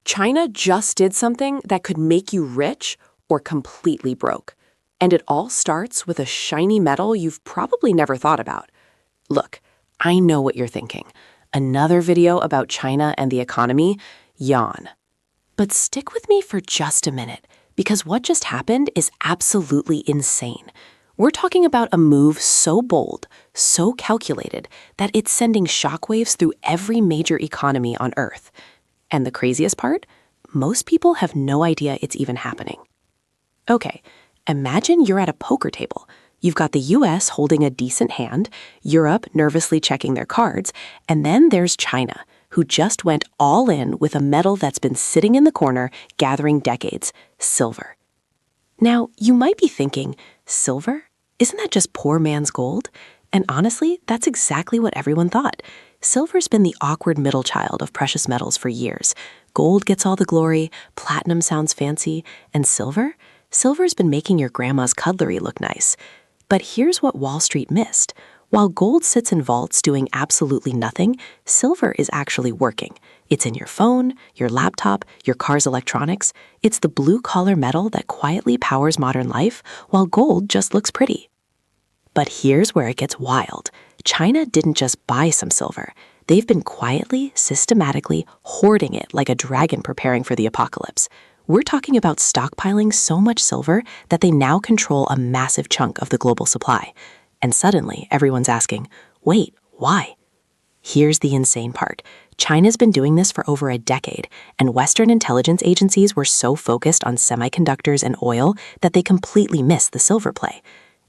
China just did something that could make you rich or completely broke. And it all starts with a shiny metal you've probably never thought about. Look, I know what you're thinking. Another video about China and the economy? Yawn. But stick with me for just a minute, because what just happened is absolutely insane. We're talking about a move so bold, so calculated, that it's sending shockwaves through every major economy on Earth. And the craziest part? Most people have no idea it's even happening. Okay, imagine you're at a poker table. You've got the US holding a decent hand, Europe nervously checking their cards, and then there's China, who just went all in with a metal that's been sitting in the corner gathering decades, silver. Now, you might be thinking, silver? Isn't that just poor man's gold? And honestly, that's exactly what everyone thought. Silver's been the awkward middle child of precious metals for years. Gold gets all the glory, platinum sounds fancy, and silver? Silver's been making your grandma's cutlery look nice. But here's what Wall Street missed. While gold sits in vaults doing absolutely nothing, silver is actually working. It's in your phone, your laptop, your car's electronics. It's the blue-collar metal that quietly powers modern life, while gold just looks pretty. But here's where it gets wild. China didn't just buy some silver. They've been quietly, systematically hoarding it like a dragon preparing for the apocalypse. We're talking about stockpiling so much silver that they now control a massive chunk of the global supply. And suddenly, everyone's asking, wait, why? Here's the insane part. China's been doing this for over a decade, and Western intelligence agencies were so focused on semiconductors and oil that they completely missed the silver play.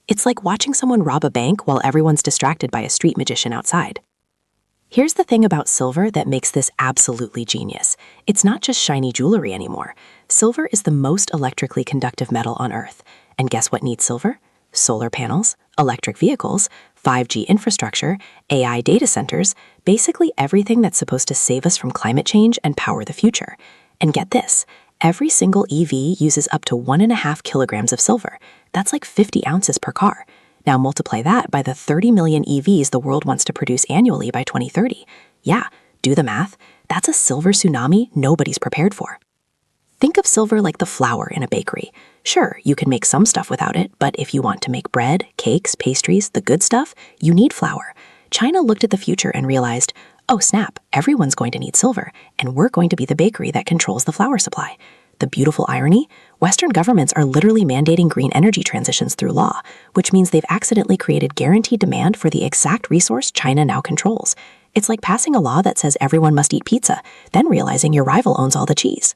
It's like watching someone rob a bank while everyone's distracted by a street magician outside. Here's the thing about silver that makes this absolutely genius. It's not just shiny jewelry anymore. Silver is the most electrically conductive metal on Earth. And guess what needs silver? Solar panels, electric vehicles, 5G infrastructure, AI data centers, basically everything that's supposed to save us from climate change and power the future. And get this, every single EV uses up to 1.5 kilograms of silver. That's like 50 ounces per car. Now multiply that by the 30 million EVs the world wants to produce annually by 2030. Yeah, do the math. That's a silver tsunami nobody's prepared for. Think of silver like the flour in a bakery. Sure, you can make some stuff without it, but if you want to make bread, cakes, pastries, the good stuff, you need flour. China looked at the future and realized, oh snap, everyone's going to need silver, and we're going to be the bakery that controls the flour supply. The beautiful irony? Western governments are literally mandating green energy transitions through law, which means they've accidentally created guaranteed demand for the exact resource China now controls. It's like passing a law that says everyone must eat pizza, then realizing your rival owns all the cheese.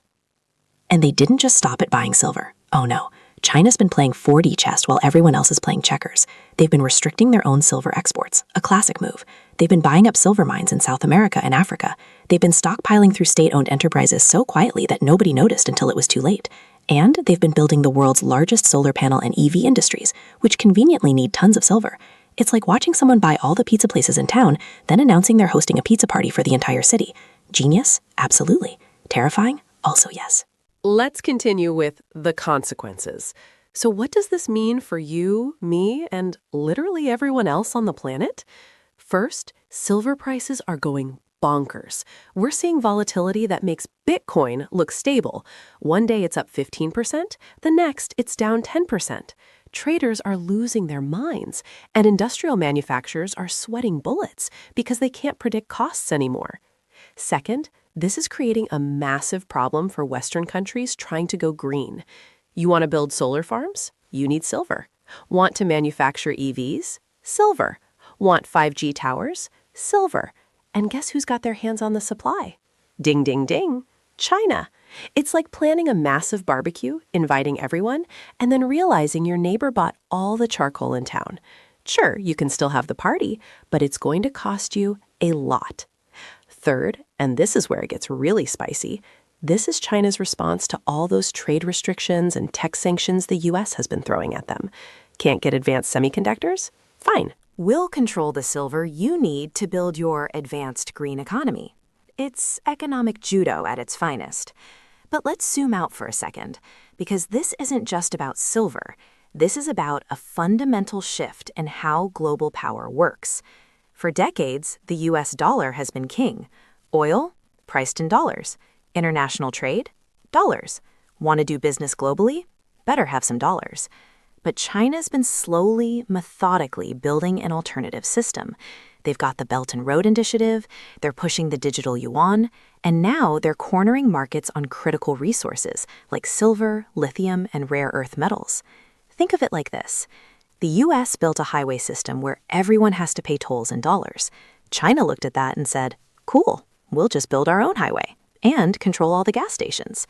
And they didn't just stop at buying silver. Oh no, China's been playing 4D chess while everyone else is playing checkers. They've been restricting their own silver exports, a classic move. They've been buying up silver mines in South America and Africa. They've been stockpiling through state-owned enterprises so quietly that nobody noticed until it was too late. And they've been building the world's largest solar panel and EV industries, which conveniently need tons of silver. It's like watching someone buy all the pizza places in town, then announcing they're hosting a pizza party for the entire city. Genius? Absolutely. Terrifying? Also yes. Let's continue with the consequences. So what does this mean for you, me, and literally everyone else on the planet? First, silver prices are going bonkers. We're seeing volatility that makes Bitcoin look stable. One day it's up 15%, the next it's down 10%. Traders are losing their minds, and industrial manufacturers are sweating bullets because they can't predict costs anymore. Second, this is creating a massive problem for Western countries trying to go green. You want to build solar farms? You need silver. Want to manufacture EVs? Silver. Want 5G towers? Silver. And guess who's got their hands on the supply? Ding, ding, ding. China. It's like planning a massive barbecue, inviting everyone, and then realizing your neighbor bought all the charcoal in town. Sure, you can still have the party, but it's going to cost you a lot. Third, and this is where it gets really spicy, this is China's response to all those trade restrictions and tech sanctions the US has been throwing at them. Can't get advanced semiconductors? Fine. We'll control the silver you need to build your advanced green economy. It's economic judo at its finest. But let's zoom out for a second, because this isn't just about silver. This is about a fundamental shift in how global power works. For decades, the US dollar has been king. Oil, priced in dollars. International trade? Dollars. Want to do business globally? Better have some dollars. But China's been slowly, methodically building an alternative system. They've got the Belt and Road Initiative, they're pushing the digital yuan, and now they're cornering markets on critical resources like silver, lithium, and rare earth metals. Think of it like this. The US built a highway system where everyone has to pay tolls in dollars. China looked at that and said, cool, we'll just build our own highway and control all the gas stations.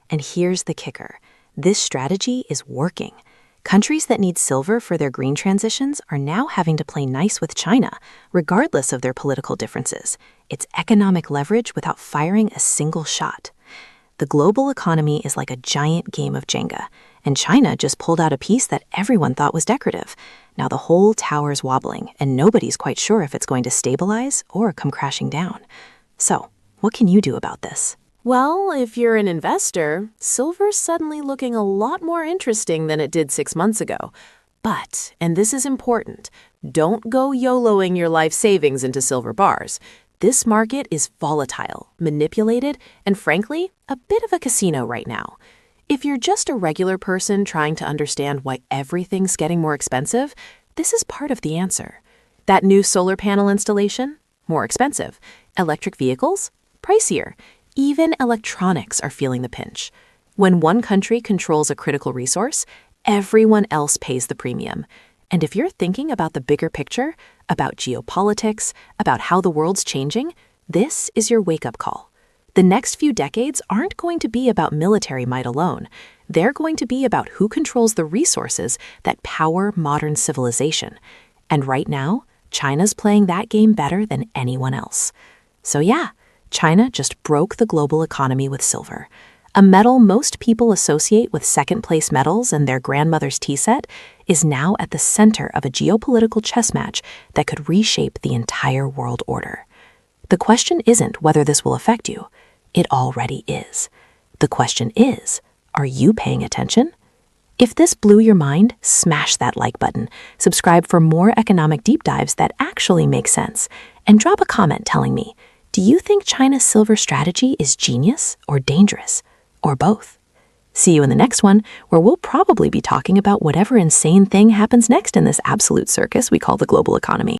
And here's the kicker. This strategy is working. Countries that need silver for their green transitions are now having to play nice with China, regardless of their political differences. It's economic leverage without firing a single shot. The global economy is like a giant game of Jenga, and China just pulled out a piece that everyone thought was decorative. Now the whole tower's wobbling, and nobody's quite sure if it's going to stabilize or come crashing down. So, what can you do about this? Well, if you're an investor, silver's suddenly looking a lot more interesting than it did 6 months ago. But, and this is important, don't go YOLOing your life savings into silver bars. This market is volatile, manipulated, and frankly, a bit of a casino right now. If you're just a regular person trying to understand why everything's getting more expensive, this is part of the answer. That new solar panel installation? More expensive. Electric vehicles? Pricier. Even electronics are feeling the pinch. When one country controls a critical resource, everyone else pays the premium. And if you're thinking about the bigger picture, about geopolitics, about how the world's changing, this is your wake-up call. The next few decades aren't going to be about military might alone. They're going to be about who controls the resources that power modern civilization. And right now, China's playing that game better than anyone else. So yeah, China just broke the global economy with silver. A metal most people associate with second-place metals and their grandmother's tea set is now at the center of a geopolitical chess match that could reshape the entire world order. The question isn't whether this will affect you. It already is. The question is, are you paying attention? If this blew your mind, smash that like button, subscribe for more economic deep dives that actually make sense, and drop a comment telling me, do you think China's silver strategy is genius or dangerous, or both? See you in the next one, where we'll probably be talking about whatever insane thing happens next in this absolute circus we call the global economy.